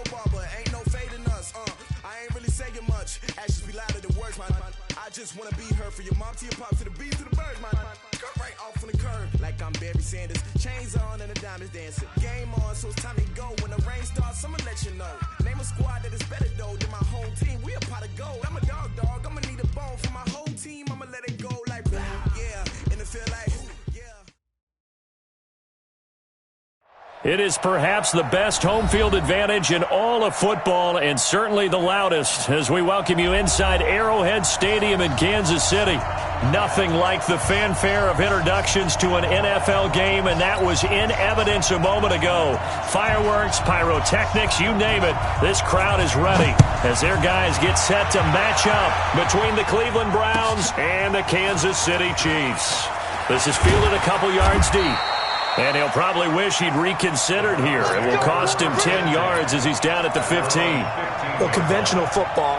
crowbar, but ain't no fading us. I ain't really saying much. Actions be louder than words, man. I just wanna be heard from your mom to your pop to the beat to the birds, man. Cut right off on the curb, like I'm Barry Sanders. Chains on and the diamonds dancing. Game on, so it's time to go. When the rain starts, I'ma let you know. Name a squad that is better though than my home team. We a pot of gold. I'm a dog. I'ma need a bone for my whole team. I'ma let it go like blah, yeah. And it feel like yeah. It is perhaps the best home field advantage in all of football and certainly the loudest as we welcome you inside Arrowhead Stadium in Kansas City. Nothing like the fanfare of introductions to an NFL game, and that was in evidence a moment ago. Fireworks, pyrotechnics, you name it. This crowd is ready as their guys get set to match up between the Cleveland Browns and the Kansas City Chiefs. This is fielded a couple yards deep. And he'll probably wish he'd reconsidered here. It will cost him 10 yards as he's down at the 15. Well, conventional football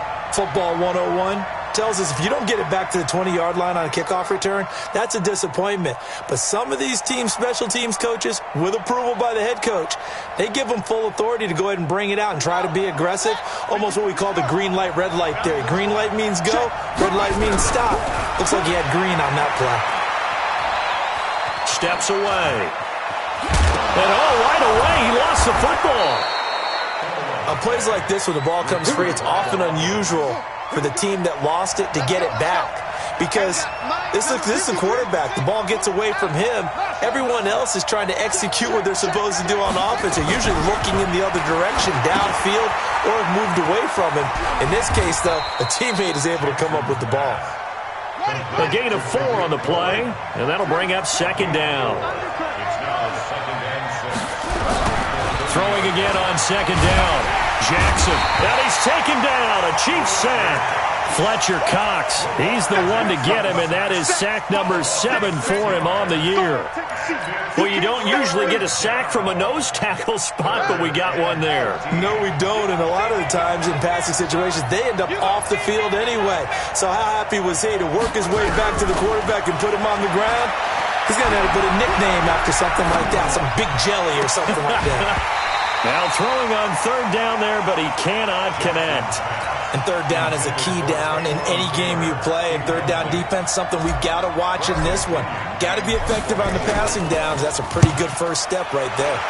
101, tells us if you don't get it back to the 20-yard line on a kickoff return, that's a disappointment. But some of these special teams coaches, with approval by the head coach, they give them full authority to go ahead and bring it out and try to be aggressive, almost what we call the green light, red light theory. Green light means go, red light means stop. Looks like he had green on that play. Steps away. And right away, he lost the football. On plays like this where the ball comes free, it's often unusual for the team that lost it to get it back. Because this is the quarterback. The ball gets away from him. Everyone else is trying to execute what they're supposed to do on offense. They're usually looking in the other direction, downfield, or have moved away from him. In this case, though, a teammate is able to come up with the ball. A gain of 4 on the play, and that'll bring up second down. Throwing again on second down. Jackson, and he's taken down. A Chiefs sack. Fletcher Cox, he's the one to get him, and that is sack number 7 for him on the year. Well, you don't usually get a sack from a nose tackle spot, but we got one there. No, we don't, and a lot of the times in passing situations, they end up off the field anyway. So how happy was he to work his way back to the quarterback and put him on the ground? He's going to have to put a nickname after something like that, some Big Jelly or something like that. Now throwing on third down there, but he cannot connect. And third down is a key down in any game you play. And third down defense, something we've got to watch in this one. Got to be effective on the passing downs. That's a pretty good first step right there.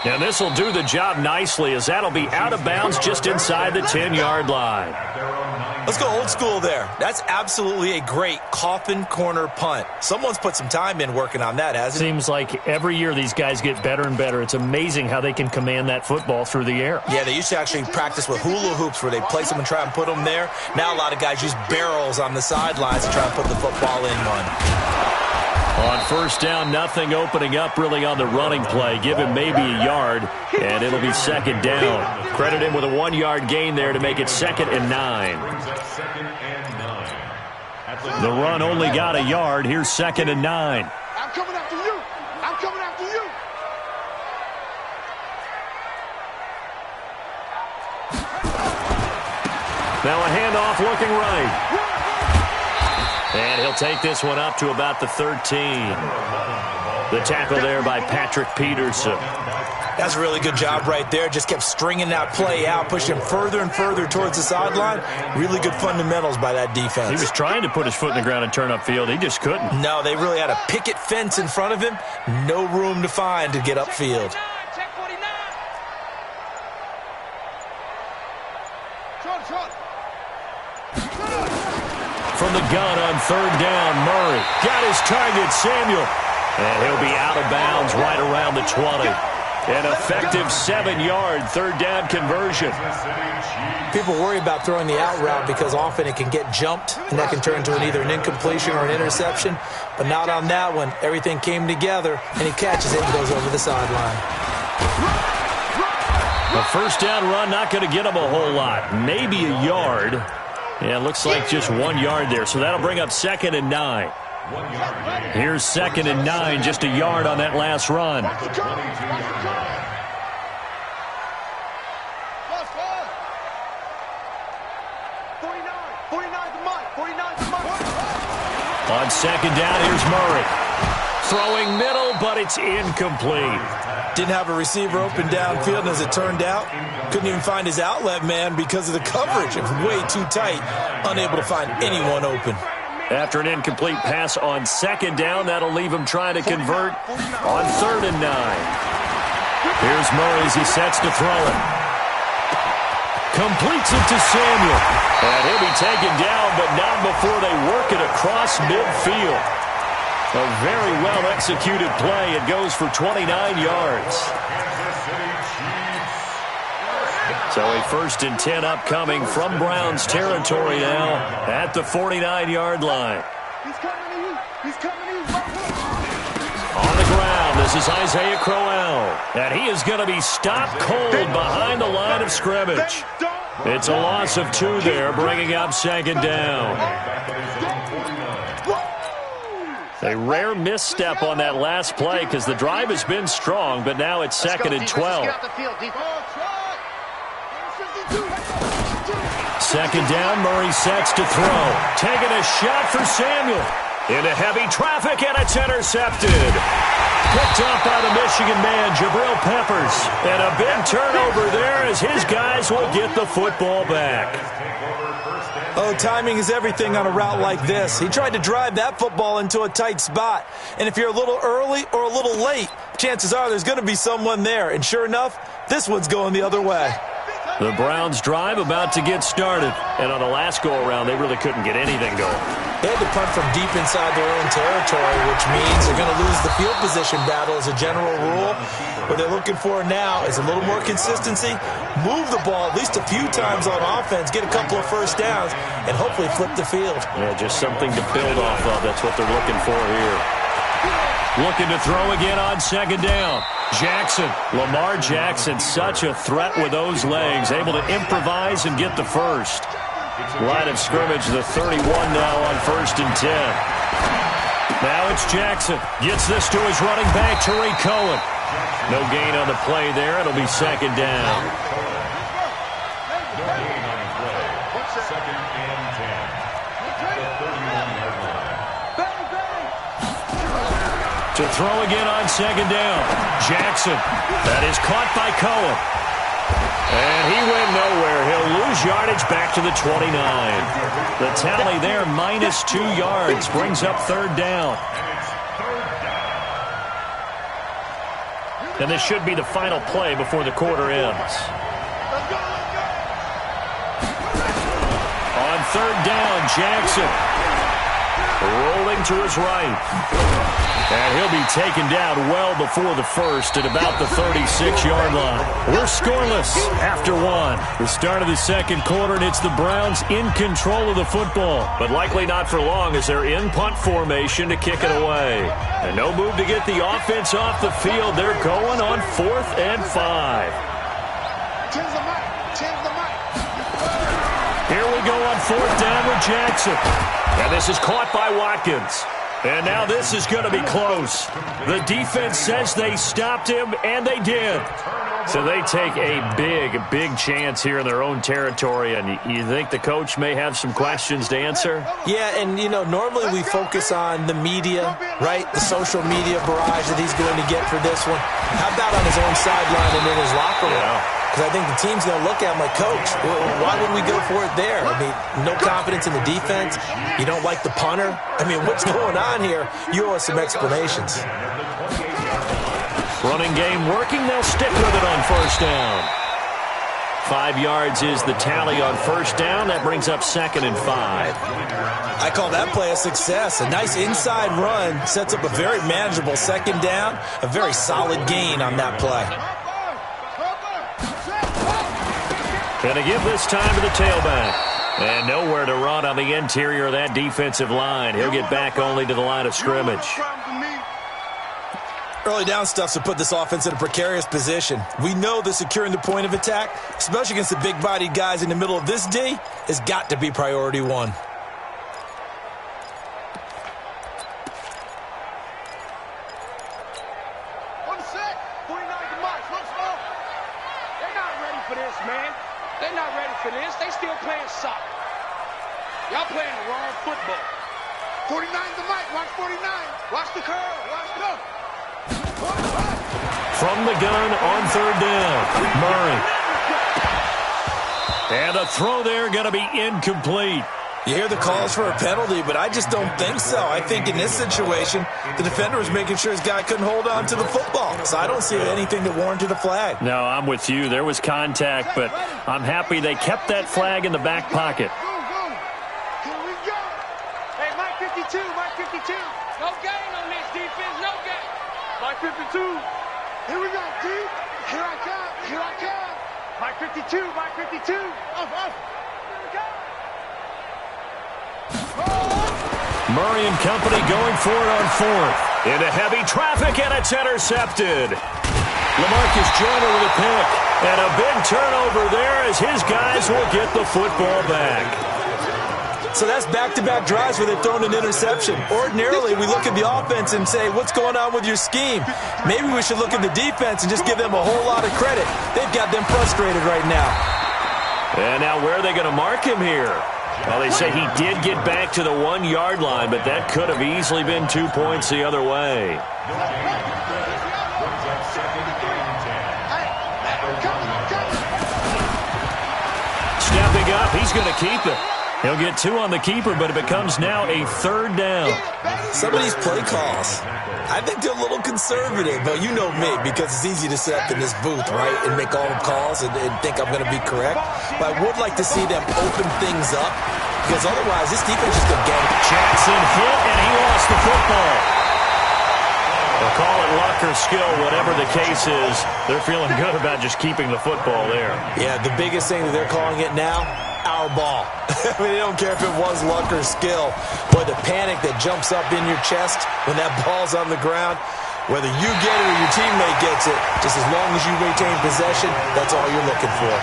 And this will do the job nicely as that'll be out of bounds just inside the 10-yard line. Let's go old school there. That's absolutely a great coffin corner punt. Someone's put some time in working on that, hasn't it? Seems like every year these guys get better and better. It's amazing how they can command that football through the air. Yeah, they used to actually practice with hula hoops where they place them and try and put them there. Now a lot of guys use barrels on the sidelines to try and put the football in one. On first down, nothing opening up really on the running play. Give him maybe a yard, and it'll be second down. Credit him with a 1-yard gain there to make it 2nd and 9. The run only got a yard. Here's 2nd and 9. I'm coming after you. I'm coming after you. Now a handoff looking right. And he'll take this one up to about the 13. The tackle there by Patrick Peterson. That's a really good job right there. Just kept stringing that play out, pushing him further and further towards the sideline. Really good fundamentals by that defense. He was trying to put his foot in the ground and turn upfield. He just couldn't. No, they really had a picket fence in front of him. No room to find to get upfield. From the gun on third down, Murray got his target, Samuel. And he'll be out of bounds right around the 20. An effective 7-yard third down conversion. People worry about throwing the out route because often it can get jumped, and that can turn into either an incompletion or an interception. But not on that one. Everything came together, and he catches it and goes over the sideline. A first down run, not going to get him a whole lot. Maybe a yard. Yeah, it looks like just 1 yard there. So that'll bring up 2nd and 9. Here's 2nd and 9, just a yard on that last run. On second down, here's Murray. Throwing middle, but it's incomplete. Didn't have a receiver open downfield, and as it turned out, couldn't even find his outlet man because of the coverage. It was way too tight, unable to find anyone open. After an incomplete pass on second down, that'll leave him trying to convert on 3rd and 9. Here's Murray as he sets to throw it. Completes it to Samuel. And he'll be taken down, but not before they work it across midfield. A very well-executed play. It goes for 29 yards. So a 1st and 10 upcoming from Browns territory now at the 49-yard line. He's coming to you. He's coming to you. On the ground, this is Isaiah Crowell. And he is going to be stopped cold behind the line of scrimmage. It's a loss of 2 there, bringing up 2nd down. A rare misstep on that last play because the drive has been strong, but now it's 2nd and 12. 2nd down, Murray sets to throw. Taking a shot for Samuel. Into heavy traffic, and it's intercepted. Picked up by the Michigan man, Jabril Peppers. And a big turnover there as his guys will get the football back. Oh, timing is everything on a route like this. He tried to drive that football into a tight spot. And if you're a little early or a little late, chances are there's going to be someone there. And sure enough, this one's going the other way. The Browns drive about to get started. And on the last go-around, they really couldn't get anything going. They had to punt from deep inside their own territory, which means they're going to lose the field position battle as a general rule. What they're looking for now is a little more consistency, move the ball at least a few times on offense, get a couple of first downs, and hopefully flip the field. Yeah, just something to build off of. That's what they're looking for here. Looking to throw again on 2nd down. Jackson, Lamar Jackson, such a threat with those legs, able to improvise and get the first. Line of scrimmage, the 31 now on 1st and 10. Now it's Jackson. Gets this to his running back, Tariq Cohen. No gain on the play there. It'll be 2nd down. To throw again on 2nd down. Jackson. That is caught by Cohen. And he went nowhere. He'll lose yardage back to the 29. The tally there, minus 2 yards. Brings up 3rd down. And this should be the final play before the quarter ends. On 3rd down, Jackson. Rolling to his right. And he'll be taken down well before the first at about the 36-yard line. We're scoreless after 1. The start of the 2nd quarter, and it's the Browns in control of the football. But likely not for long as they're in punt formation to kick it away. And no move to get the offense off the field. They're going on 4th and 5. Here we go on 4th down with Jackson. And this is caught by Watkins. And now this is going to be close. The defense says they stopped him, and they did. So they take a big chance here in their own territory. And you think the coach may have some questions to answer? Yeah, and, you know, normally we focus on the media, right? The social media barrage that he's going to get for this one. How about on his own sideline and in his locker room? Yeah. Because I think the team's going to look at him like, Coach, why would we go for it there? I mean, no confidence in the defense. You don't like the punter. I mean, what's going on here? You owe us some explanations. Running game working. They'll stick with it on 1st down. 5 yards is the tally on 1st down. That brings up 2nd and 5. I call that play a success. A nice inside run sets up a very manageable 2nd down. A very solid gain on that play. Going to give this time to the tailback. And nowhere to run on the interior of that defensive line. He'll get back only to the line of scrimmage. Early down stuff's to put this offense in a precarious position. We know that securing the point of attack, especially against the big-bodied guys in the middle of this D, has got to be priority 1. They still playing soccer. Y'all playing the wrong football. 49's the mic. Watch 49. Watch the curve. Watch From the gun on third down, Murray. And the throw there going to be incomplete. You hear the calls for a penalty, but I just don't think so. I think in this situation, the defender was making sure his guy couldn't hold on to the football. So I don't see anything that warranted a flag. No, I'm with you. There was contact, but I'm happy they kept that flag in the back pocket. Here we go. Hey, Mike 52, Mike 52. No gain on this defense, no gain. Mike 52. Here we go, G. Here I come, here I come. Mike 52, Mike 52. Up. Here we go. Murray and company going for it on fourth. Into heavy traffic, and it's intercepted. LaMarcus Joyner with a pick. And a big turnover there as his guys will get the football back. So that's back-to-back drives where they've thrown an interception. Ordinarily, we look at the offense and say, what's going on with your scheme? Maybe we should look at the defense and just give them a whole lot of credit. They've got them frustrated right now. And now where are they going to mark him here? Well, they say he did get back to the 1 yard line, but that could have easily been 2 points the other way. Stepping up, he's going to keep it. He'll get 2 on the keeper, but it becomes now a third down. Some of these play calls, I think they're a little conservative, but you know me, because it's easy to sit up in this booth, right, and make all the calls and think I'm going to be correct. But I would like to see them open things up, because otherwise this defense is going to get it. Jackson hit, and he lost the football. They'll call it luck or skill, whatever the case is. They're feeling good about just keeping the football there. Yeah, the biggest thing that they're calling it now, our ball. I mean, they don't care if it was luck or skill. Boy, the panic that jumps up in your chest when that ball's on the ground, whether you get it or your teammate gets it, just as long as you maintain possession, that's all you're looking for.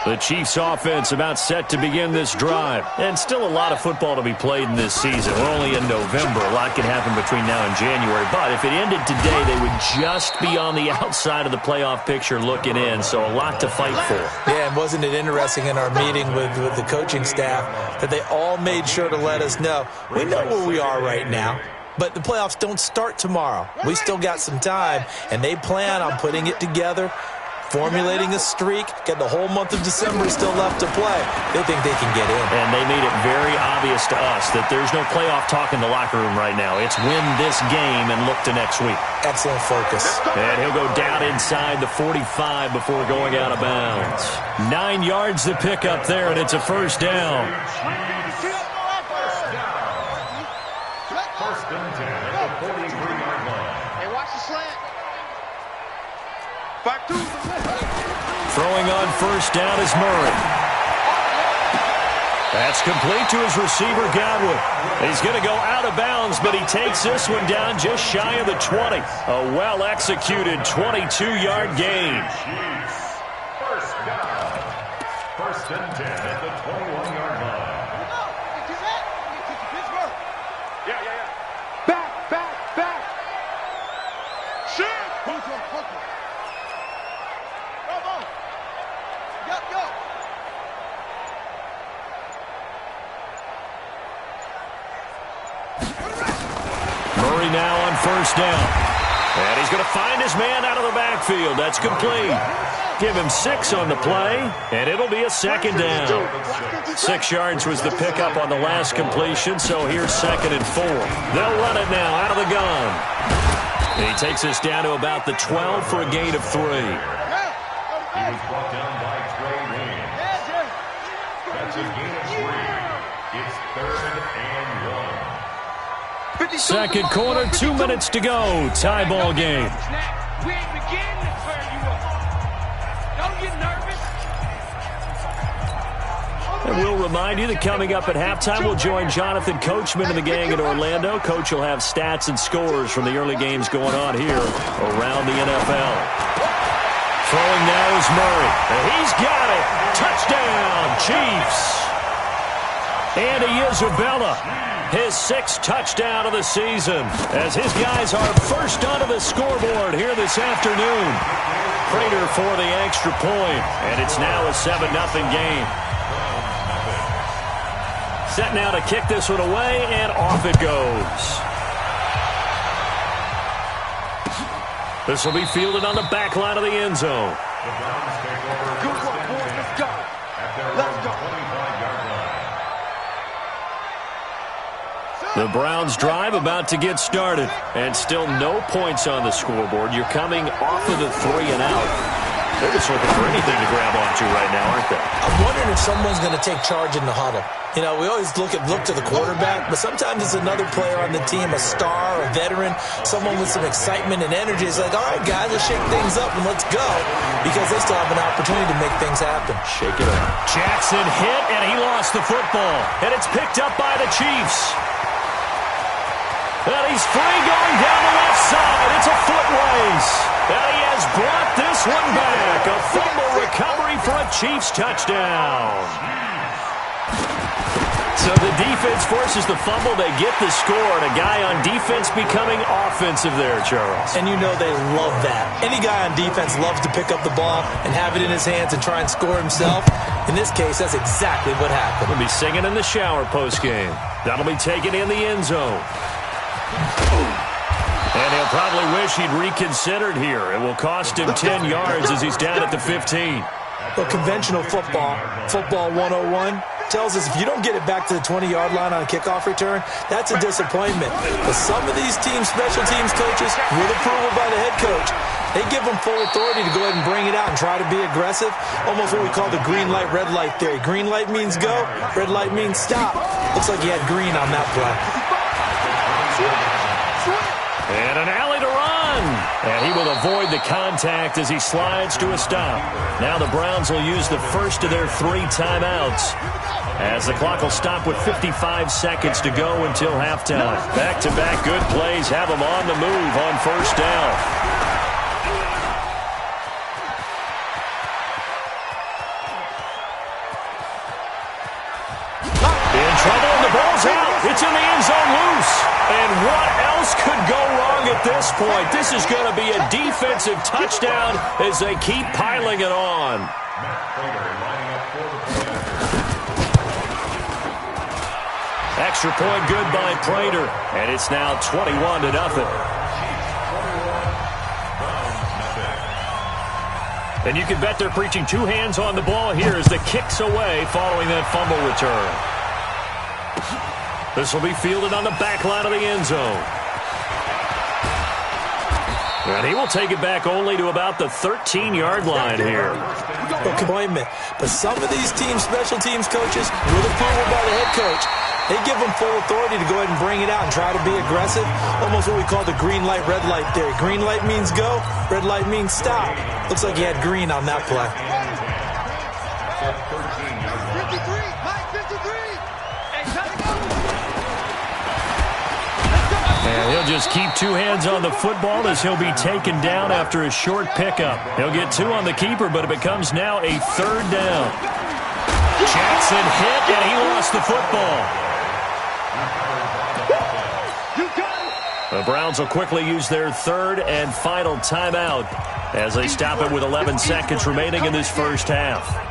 The Chiefs offense about set to begin this drive. And still a lot of football to be played in this season. We're only in November. A lot can happen between now and January. But if it ended today, they would just be on the outside of the playoff picture looking in. So a lot to fight for. Yeah, and wasn't it interesting in our meeting with the coaching staff that they all made sure to let us know, we know where we are right now. But the playoffs don't start tomorrow. We still got some time, and they plan on putting it together, formulating a streak, got the whole month of December still left to play. They think they can get in. And they made it very obvious to us that there's no playoff talk in the locker room right now. It's win this game and look to next week. Excellent focus. And he'll go down inside the 45 before going out of bounds. 9 yards to pick up there, and it's a first down. First and 10 at the 43-yard line. Hey, watch the slant. Back to Throwing on first down is Murray. That's complete to his receiver, Godwin. He's going to go out of bounds, but he takes this one down just shy of the 20. A well-executed 22-yard gain. First down. First and 10 at the 21-yard line. Back. Shit. Go. Murray now on first down. And he's going to find his man out of the backfield. That's complete. Give him 6 on the play, and it'll be a second down. 6 yards was the pickup on the last completion, so here's 2nd and 4. They'll run it now out of the gun. And he takes us down to about the 12 for a gain of 3. He was brought down by Trey Williams. That's a gain of 3. It's 3rd and 1. Second quarter, 2 minutes to go. Tie ball game. We ain't beginning to clear you up. Don't get nervous. And we'll remind you that coming up at halftime, we'll join Jonathan Coachman and the gang in Orlando. Coach will have stats and scores from the early games going on here around the NFL. Throwing now is Murray. And he's got it. Touchdown, Chiefs. And he is Isabella. His 6th touchdown of the season as his guys are first onto the scoreboard here this afternoon. Prater for the extra point, and it's now a 7-0 game. Set now to kick this one away, and off it goes. This will be fielded on the back line of the end zone. Good work, boys. Let's go. Let's go. The Browns drive about to get started, and still no points on the scoreboard. You're coming off of the 3 and out. They're just looking for anything to grab onto right now, aren't they? I'm wondering if someone's going to take charge in the huddle. You know, we always look to the quarterback, but sometimes it's another player on the team, a star, a veteran, someone with some excitement and energy. It's like, all right, guys, let's shake things up and let's go, because they still have an opportunity to make things happen. Shake it up. Jackson hit, and he lost the football, and it's picked up by the Chiefs. And he's free going down the left side. It's a foot race. And he has brought this one back. A fumble recovery for a Chiefs touchdown. So the defense forces the fumble. They get the score, and a guy on defense becoming offensive there, Charles. And you know they love that. Any guy on defense loves to pick up the ball and have it in his hands and try and score himself. In this case, that's exactly what happened. He'll be singing in the shower postgame. That'll be taken in the end zone. And he'll probably wish he'd reconsidered here. It will cost him 10 yards as he's down at the 15. Well, conventional football 101, tells us if you don't get it back to the 20-yard line on a kickoff return, that's a disappointment. But some of these special teams coaches, with approval by the head coach, they give them full authority to go ahead and bring it out and try to be aggressive. Almost what we call the green light, red light theory. Green light means go, red light means stop. Looks like he had green on that play. And an alley to run. And he will avoid the contact as he slides to a stop. Now the Browns will use the first of their 3 timeouts, as the clock will stop with 55 seconds to go until halftime. Back-to-back good plays have them on the move on first down. In trouble, and the ball's out. It's in the end zone loose. And what else could go wrong at this point? This is going to be a defensive touchdown as they keep piling it on. Extra point good by Prater. And it's now 21-0. And you can bet they're preaching 2 hands on the ball here as the kick's away following that fumble return. This will be fielded on the back line of the end zone. And he will take it back only to about the 13-yard line here. Appointment. But some of these special teams coaches, with approval by the head coach, they give them full authority to go ahead and bring it out and try to be aggressive. Almost what we call the green light, red light theory. Green light means go, red light means stop. Looks like he had green on that play. 53, Mike 53. And he'll just keep 2 hands on the football as he'll be taken down after a short pickup. He'll get 2 on the keeper, but it becomes now a 3rd down. Jackson hit, and he lost the football. The Browns will quickly use their 3rd and final timeout as they stop it with 11 seconds remaining in this first half.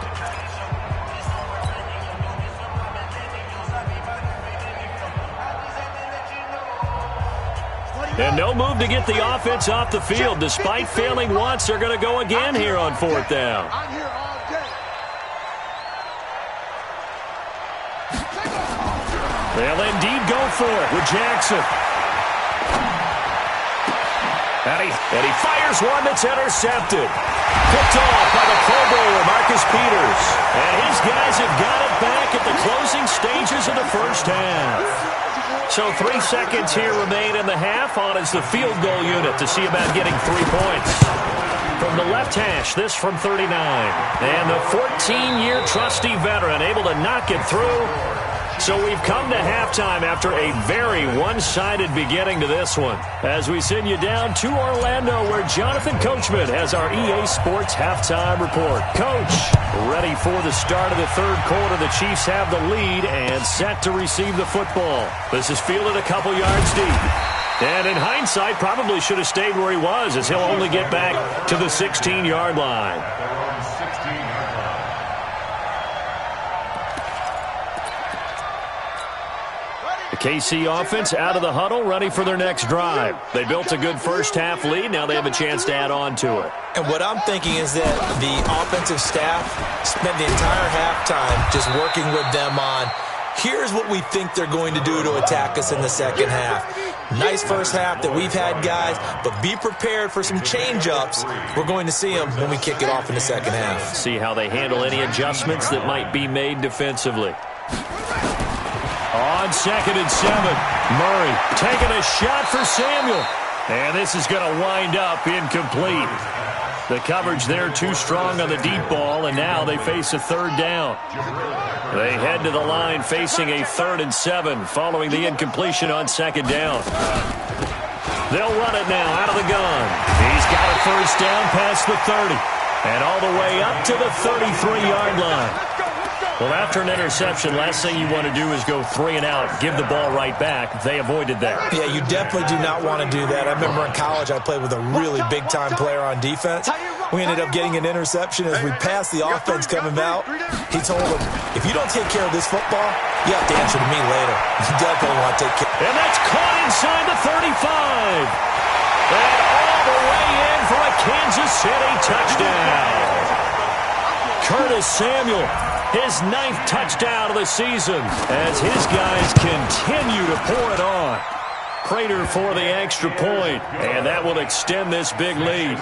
And no move to get the offense off the field. Despite failing once, they're going to go again here on 4th down. I'm here all day. They'll indeed go for it with Jackson. And he fires one that's intercepted. Picked off by the Pro Bowler, Marcus Peters. And his guys have got it back at the closing stages of the first half. So 3 seconds here remain in the half. On is the field goal unit to see about getting 3 points. From the left hash, this from 39. And the 14-year trusty veteran able to knock it through So we've come to halftime after a very one-sided beginning to this one. As we send you down to Orlando, where Jonathan Coachman has our EA Sports halftime report. Coach, ready for the start of the third quarter. The Chiefs have the lead and set to receive the football. This is fielded a couple yards deep. And in hindsight, probably should have stayed where he was, as he'll only get back to the 16-yard line. KC offense out of the huddle, ready for their next drive. They built a good first-half lead. Now they have a chance to add on to it. And what I'm thinking is that the offensive staff spent the entire halftime just working with them on, here's what we think they're going to do to attack us in the second half. Nice first half that we've had, guys, but be prepared for some change-ups. We're going to see them when we kick it off in the second half. See how they handle any adjustments that might be made defensively. On 2nd and 7, Murray taking a shot for Samuel. And this is going to wind up incomplete. The coverage there too strong on the deep ball, and now they face a third down. They head to the line facing a 3rd and 7 following the incompletion on 2nd down. They'll run it now out of the gun. He's got a first down past the 30 and all the way up to the 33-yard line. Well, after an interception, last thing you want to do is go 3 and out, give the ball right back. They avoided that. Yeah, you definitely do not want to do that. I remember in college I played with a really big-time player on defense. We ended up getting an interception as we passed the offense coming out. He told him, if you don't take care of this football, you have to answer to me later. You definitely want to take care. And that's caught inside the 35. And all the way in for a Kansas City touchdown. Curtis Samuel, his 9th touchdown of the season, as his guys continue to pour it on. Prater for the extra point, and that will extend this big lead.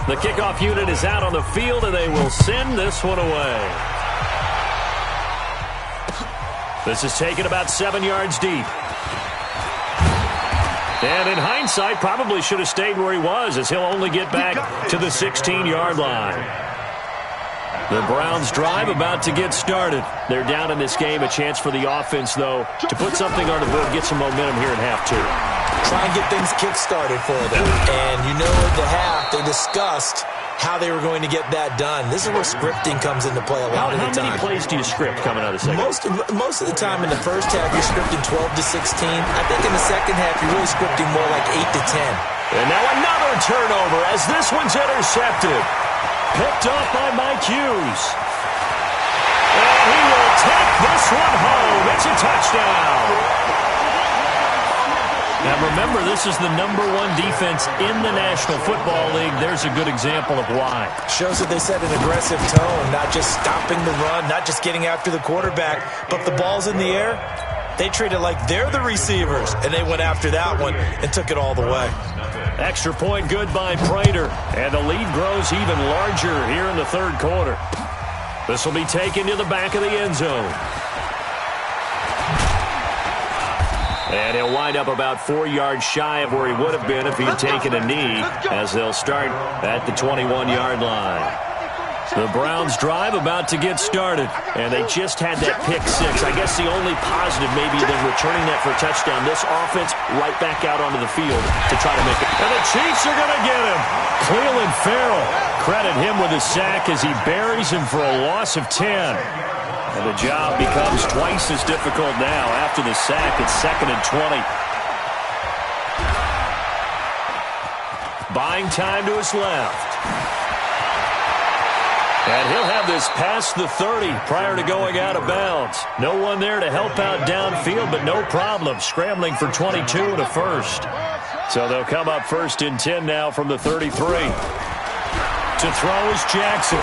The kickoff unit is out on the field, and they will send this one away. This is taken about 7 yards deep. And in hindsight, probably should have stayed where he was, as he'll only get back to the 16-yard line. The Browns drive about to get started. They're down in this game. A chance for the offense, though, to put something on the board, get some momentum here in half 2. Try and get things kick-started for them. And you know at the half, they discussed how they were going to get that done. This is where scripting comes into play a lot of the time. How many plays do you script coming out of the second? Most of the time in the first half, you're scripting 12 to 16. I think in the second half, you're really scripting more like 8 to 10. And now another turnover as this one's intercepted. Picked off by Mike Hughes. And he will take this one home. It's a touchdown. Now remember, this is the #1 defense in the National Football League. There's a good example of why. Shows that they set an aggressive tone, not just stopping the run, not just getting after the quarterback, but the ball's in the air. They treat it like they're the receivers, and they went after that one and took it all the way. Extra point good by Prater, and the lead grows even larger here in the third quarter. This will be taken to the back of the end zone. And he'll wind up about 4 yards shy of where he would have been if he'd taken a knee, as they'll start at the 21-yard line. The Browns drive about to get started, and they just had that pick 6. I guess the only positive maybe than returning that for a touchdown. This offense right back out onto the field to try to make it. And the Chiefs are going to get him. Cleveland Farrell, credit him with a sack as he buries him for a loss of 10. And the job becomes twice as difficult now after the sack. It's 2nd and 20. Buying time to his left. And he'll have this past the 30 prior to going out of bounds. No one there to help out downfield, but no problem. Scrambling for 22 and a first. So they'll come up 1st and 10 now from the 33. To throw is Jackson.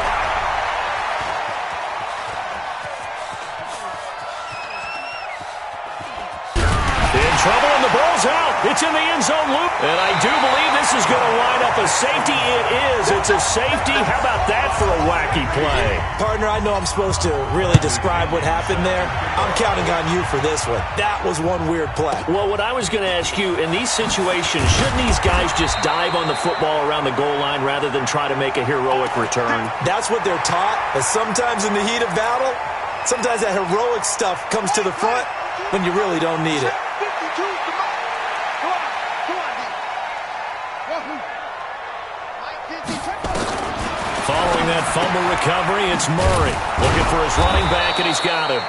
Trouble, and the ball's out. It's in the end zone loop. And I do believe this is going to wind up a safety. It is. It's a safety. How about that for a wacky play? Partner, I know I'm supposed to really describe what happened there. I'm counting on you for this one. That was one weird play. Well, what I was going to ask you, in these situations, shouldn't these guys just dive on the football around the goal line rather than try to make a heroic return? That's what they're taught, but sometimes in the heat of battle, Sometimes that heroic stuff comes to the front when you really don't need it. Following that fumble recovery, it's Murray looking for his running back, and he's got him.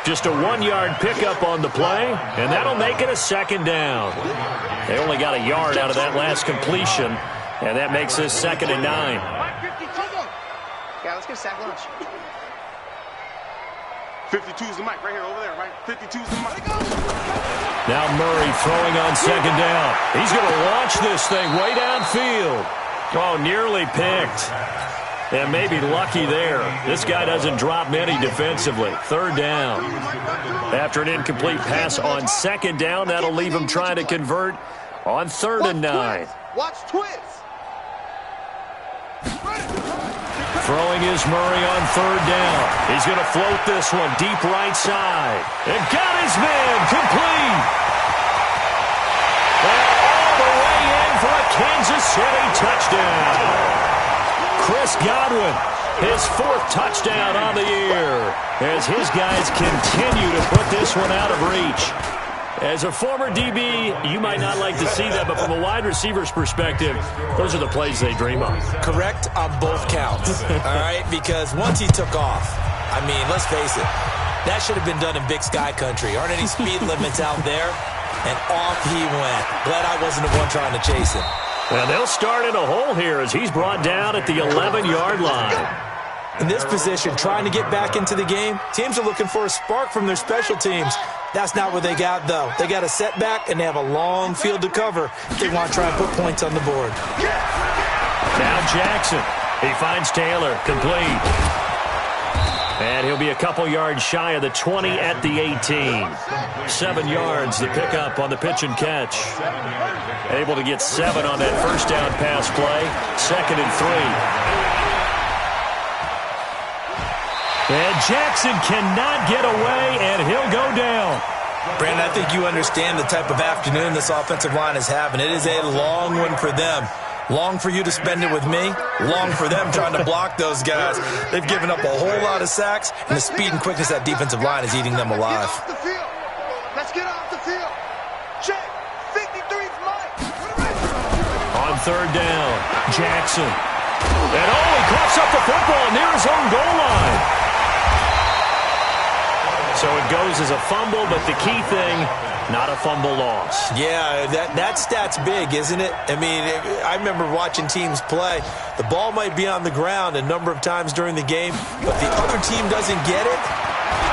Just a 1-yard pickup on the play, and that'll make it a second down. They only got a yard out of that last completion, and that makes this 2nd and 9. Yeah, let's get a sack lunch. 52's the mic right here, over there, right? 52's the mic. Now Murray throwing on 2nd down. He's going to launch this thing way downfield. Oh, nearly picked. And maybe lucky there. This guy doesn't drop many defensively. 3rd down. After an incomplete pass on 2nd down, that'll leave him trying to convert on 3rd and 9. Watch twist. Throwing is Murray on 3rd down. He's going to float this one deep right side. And got his man complete. And all the way in for a Kansas City touchdown. Chris Godwin, his 4th touchdown on the year, as his guys continue to put this one out of reach. As a former DB, you might not like to see that, but from a wide receiver's perspective, those are the plays they dream of. Correct on both counts, all right? Because once he took off, I mean, let's face it, that should have been done in Big Sky country. Aren't any speed limits out there? And off he went. Glad I wasn't the one trying to chase him. And they'll start in a hole here as he's brought down at the 11-yard line. In this position, trying to get back into the game, teams are looking for a spark from their special teams. That's not what they got, though. They got a setback, and they have a long field to cover if they want to try and put points on the board. Now Jackson. He finds Taylor. Complete. And he'll be a couple yards shy of the 20 at the 18. 7 yards, the pickup on the pitch and catch. Able to get 7 on that first down pass play. 2nd and 3. And Jackson cannot get away, and he'll go down. Brandon, I think you understand the type of afternoon this offensive line is having. It is a long one for them. Long for you to spend it with me. Long for them trying to block those guys. They've given up a whole lot of sacks, and the speed and quickness of that defensive line is eating them alive. Get off the field. Let's get off the field. Check. 53's Mike. On 3rd down, Jackson. And he coughs up the football near his own goal line. So it goes as a fumble, but the key thing, not a fumble loss. Yeah, that stat's big, isn't it? I mean, I remember watching teams play. The ball might be on the ground a number of times during the game, but the other team doesn't get it.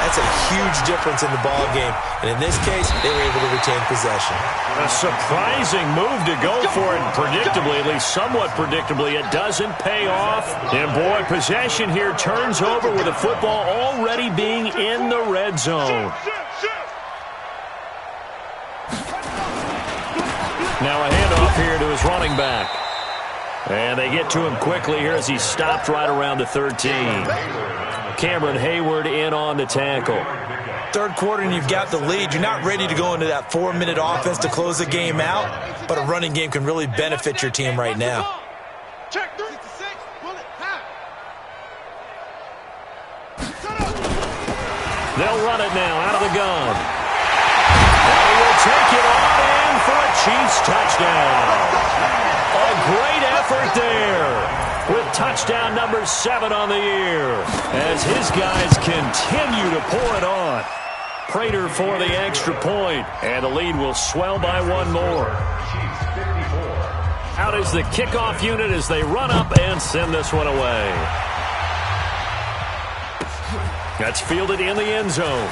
That's a huge difference in the ball game. And in this case, they were able to retain possession. A surprising move to go for it, and predictably, at least somewhat predictably, it doesn't pay off. And boy, possession here turns over with the football already being in the red zone. Now a handoff here to his running back. And they get to him quickly here as he stopped right around the 13. Cameron Hayward in on the tackle. 3rd quarter and you've got the lead. You're not ready to go into that 4-minute offense to close the game out, but a running game can really benefit your team right now. Check 36. Bullet. They'll run it now out of the gun. And he will take it on in for a Chiefs touchdown. A great effort there with touchdown number 7 on the year as his guys continue to pour it on. Prater for the extra point, and the lead will swell by 1 more. Out is the kickoff unit as they run up and send this one away. That's fielded in the end zone.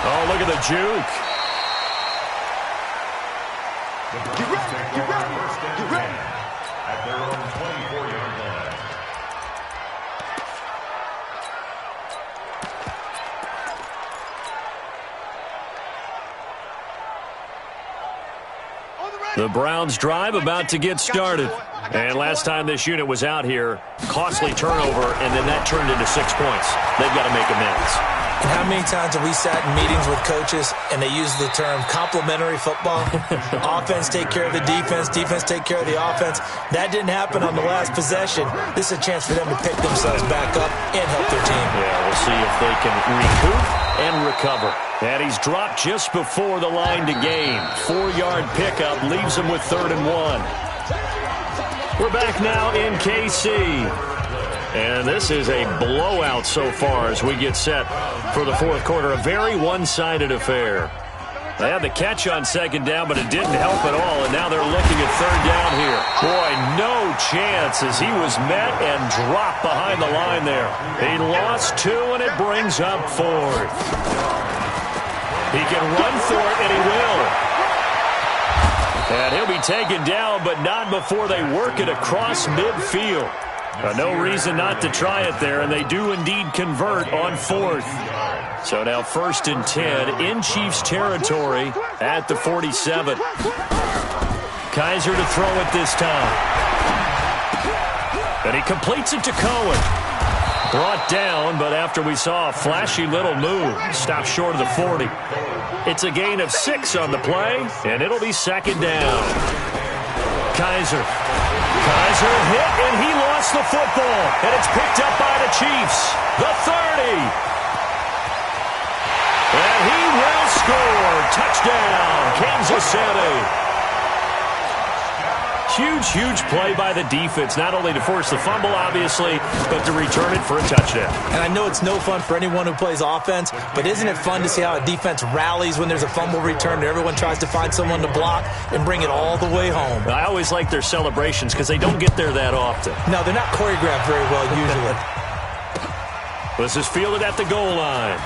Oh, look at the juke. Get ready. Get ready. Get ready. At their own 24-yard line. The Browns drive about to get started. And last time this unit was out here, costly turnover, and then that turned into 6 points. They've got to make amends. And how many times have we sat in meetings with coaches and they use the term complementary football? Offense take care of the defense, defense take care of the offense. That didn't happen on the last possession. This is a chance for them to pick themselves back up and help their team. Yeah, we'll see if they can recoup and recover. And he's dropped just before the line to gain. 4-yard pickup leaves him with 3rd and 1. We're back now in KC. And this is a blowout so far as we get set for the 4th quarter. A very one-sided affair. They had the catch on 2nd down, but it didn't help at all. And now they're looking at 3rd down here. Boy, no chance as he was met and dropped behind the line there. He lost 2, and it brings up 4th. He can run for it, and he will. And he'll be taken down, but not before they work it across midfield. No reason not to try it there, and they do indeed convert on 4th. So now 1st and 10 in Chiefs territory at the 47. Kaiser to throw it this time. And he completes it to Cohen. Brought down, but after we saw a flashy little move, stopped short of the 40. It's a gain of 6 on the play, and it'll be 2nd down. Kaiser hit, and he lost the football. And it's picked up by the Chiefs. The 30. And he will score. Touchdown, Kansas City. Huge play by the defense, not only to force the fumble, obviously, but to return it for a touchdown. And I know it's no fun for anyone who plays offense, but isn't it fun to see how a defense rallies when there's a fumble return and everyone tries to find someone to block and bring it all the way home? I always like their celebrations because they don't get there that often. No, they're not choreographed very well usually. This is fielded at the goal line.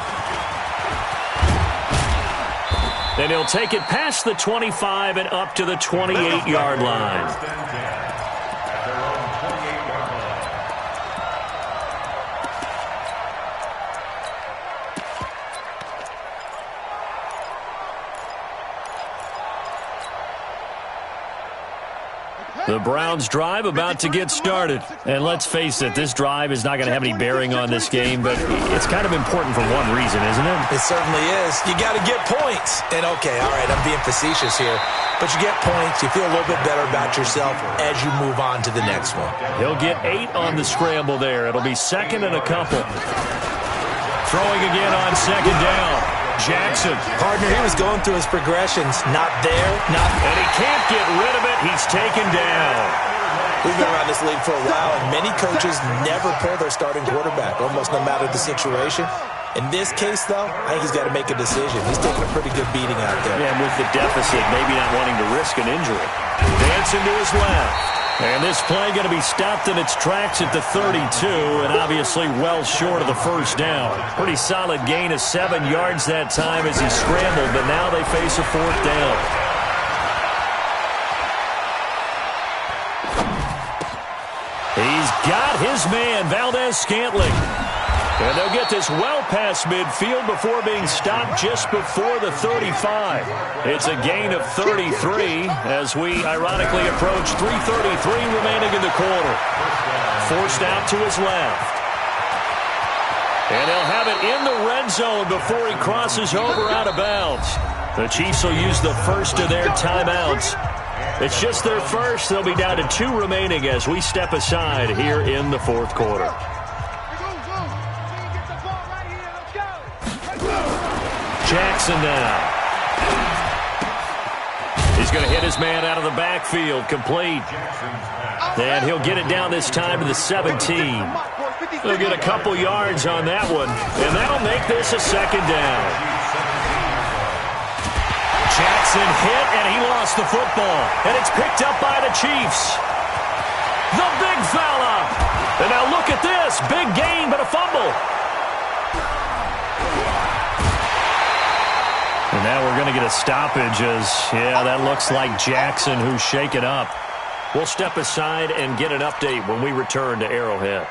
And he'll take it past the 25 and up to the 28-yard line. The Browns drive about to get started. And let's face it, this drive is not going to have any bearing on this game, but it's kind of important for one reason, isn't it? It certainly is. You got to get points. And okay, all right, I'm being facetious here, but you get points, you feel a little bit better about yourself as you move on to the next one. He'll get 8 on the scramble there. It'll be 2nd and a couple. Throwing again on 2nd down. Jackson. Partner, he was going through his progressions. Not there, not... And he can't get rid of it. He's taken down. We've been around this league for a while, and many coaches never pull their starting quarterback, almost no matter the situation. In this case, though, I think he's got to make a decision. He's taking a pretty good beating out there. Yeah, and with the deficit, maybe not wanting to risk an injury. Dancing to his left. And this play going to be stopped in its tracks at the 32, and obviously well short of the 1st down. Pretty solid gain of 7 yards that time as he scrambled, but now they face a 4th down. He's got his man, Valdez-Scantling. And they'll get this well past midfield before being stopped just before the 35. It's a gain of 33 as we ironically approach 3:33 remaining in the quarter. Forced out to his left. And they'll have it in the red zone before he crosses over out of bounds. The Chiefs will use the first of their timeouts. It's just their first. They'll be down to 2 remaining as we step aside here in the 4th quarter. Jackson now. He's going to hit his man out of the backfield, complete. And he'll get it down this time to the 17. He'll get a couple yards on that one, and that'll make this a 2nd down. Jackson hit, and he lost the football. And it's picked up by the Chiefs. The big fella. And now look at this. Big gain, but a fumble. And now we're going to get a stoppage as, yeah, that looks like Jackson who's shaken up. We'll step aside and get an update when we return to Arrowhead.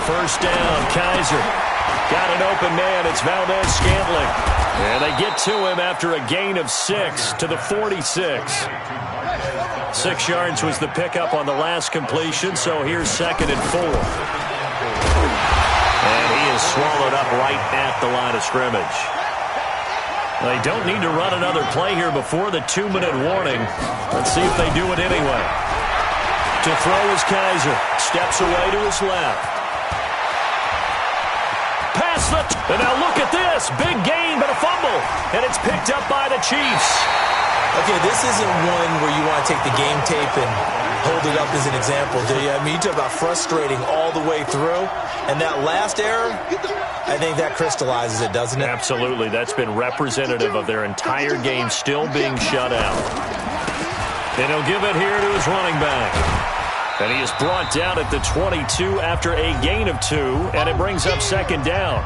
first down. Kaiser got an open man. It's Valdez-Scantling. And they get to him after a gain of 6 to the 46. 6 yards was the pickup on the last completion, so here's 2nd and 4. And he is swallowed up right at the line of scrimmage. They don't need to run another play here before the 2-minute warning. Let's see if they do it anyway. To throw is Kaiser. Steps away to his left. Pass the... And now look at this. Big gain, but a fumble. And it's picked up by the Chiefs. Okay, this isn't one where you want to take the game tape and hold it up as an example, do you? I mean, you talk about frustrating all the way through. And that last error, I think that crystallizes it, doesn't it? Absolutely. That's been representative of their entire game still being shut out. And he'll give it here to his running back. And he is brought down at the 22 after a gain of 2, and it brings up 2nd down.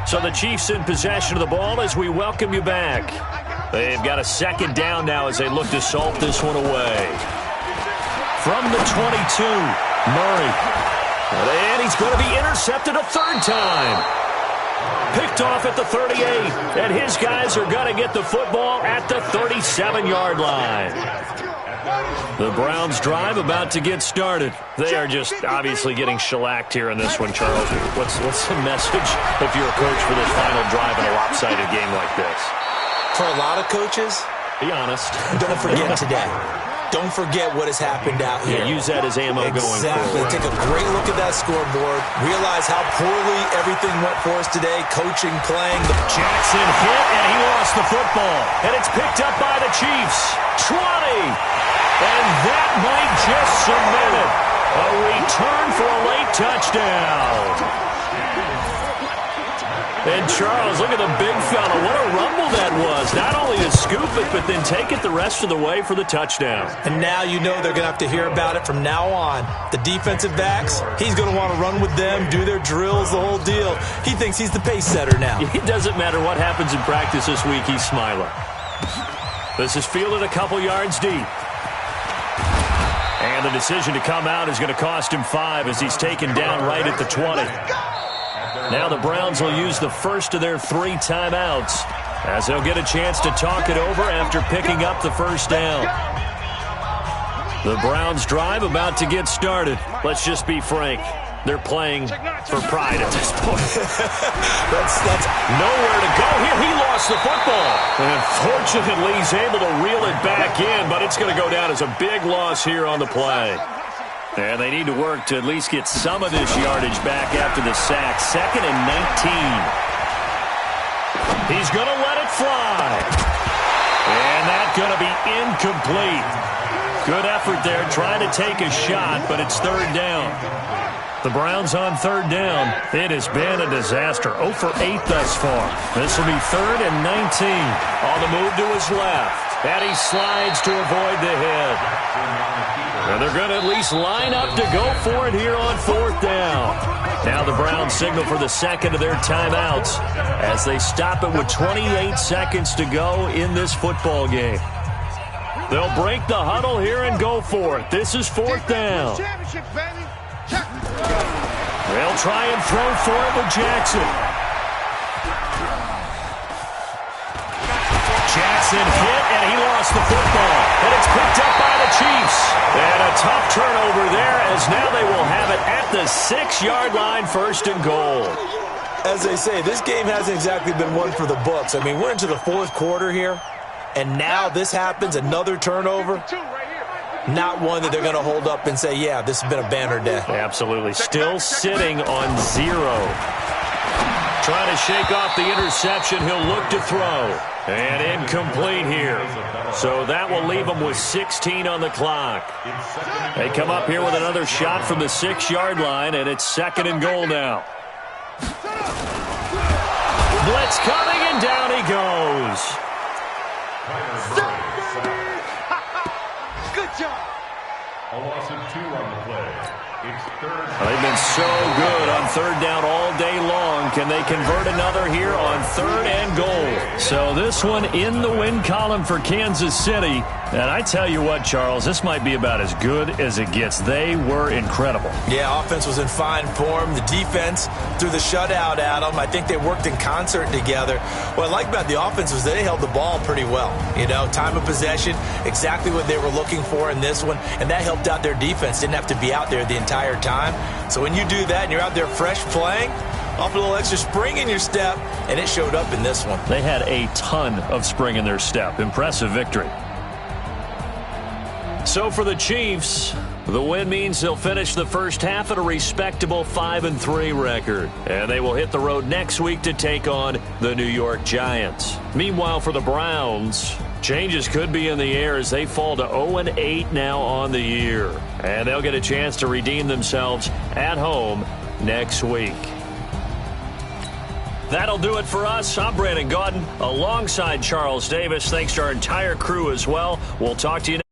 So the Chiefs in possession of the ball as we welcome you back. They've got a 2nd down now as they look to salt this one away. From the 22, Murray. And he's going to be intercepted a 3rd time. Picked off at the 38, and his guys are going to get the football at the 37-yard line. The Browns drive about to get started. They are just obviously getting shellacked here in this one, Charles. What's the message if you're a coach for this final drive in a lopsided game like this? For a lot of coaches, be honest. Don't forget today. Don't forget what has happened out here. Yeah, use that as ammo going forward. Exactly. Take a great look at that scoreboard. Realize how poorly everything went for us today. Coaching, playing. Jackson hit, and he lost the football. And it's picked up by the Chiefs. 20. And that might just cement it. A return for a late touchdown. And Charles, look at the big fella. What a rumble that was. Not only to scoop it, but then take it the rest of the way for the touchdown. And now you know they're going to have to hear about it from now on. The defensive backs, he's going to want to run with them, do their drills, the whole deal. He thinks he's the pace setter now. It doesn't matter what happens in practice this week, he's smiling. This is fielded a couple yards deep. And the decision to come out is going to cost him 5 as he's taken down right at the 20. Now the Browns will use the first of their 3 timeouts as they'll get a chance to talk it over after picking up the first down. The Browns drive about to get started. Let's just be frank. They're playing for pride at this point. that's nowhere to go here. He lost the football. And fortunately, he's able to reel it back in, but it's going to go down as a big loss here on the play. And they need to work to at least get some of this yardage back after the sack. 2nd and 19. He's going to let it fly. And that's going to be incomplete. Good effort there, trying to take a shot, but it's 3rd down. The Browns on 3rd down. It has been a disaster. 0 for 8 thus far. This will be 3rd and 19. On the move to his left. And he slides to avoid the hit. And they're going to at least line up to go for it here on 4th down. Now the Browns signal for the 2nd of their timeouts as they stop it with 28 seconds to go in this football game. They'll break the huddle here and go for it. This is 4th down. They'll try and throw for it with Jackson. Jackson hit, and he lost the football. And it's picked up by the Chiefs. And a tough turnover there as now they will have it at the 6-yard line, 1st and goal. As they say, this game hasn't exactly been one for the books. I mean, we're into the 4th quarter here, and now this happens, another turnover. Not one that they're going to hold up and say, yeah, this has been a banner day. Absolutely. Still sitting on 0. Trying to shake off the interception. He'll look to throw. And incomplete here. So that will leave them with 16 on the clock. They come up here with another shot from the 6-yard line, and it's 2nd and goal now. Blitz coming, and down he goes. Good job. A loss of 2 on the play. It's third. They've been so good on third down all day long. Can they convert another here on third and goal? So this one in the win column for Kansas City. And I tell you what, Charles, this might be about as good as it gets. They were incredible. Yeah, offense was in fine form. The defense threw the shutout at them. I think they worked in concert together. What I like about the offense was they held the ball pretty well. You know, time of possession, exactly what they were looking for in this one. And that helped out their defense. Didn't have to be out there the entire time. So when you do that and you're out there fresh playing, off a little extra spring in your step, and it showed up in this one. They had a ton of spring in their step. Impressive victory. So for the Chiefs, the win means they'll finish the first half at a respectable 5-3 record. And they will hit the road next week to take on the New York Giants. Meanwhile, for the Browns, changes could be in the air as they fall to 0-8 now on the year. And they'll get a chance to redeem themselves at home next week. That'll do it for us. I'm Brandon Gaudin alongside Charles Davis. Thanks to our entire crew as well. We'll talk to you next.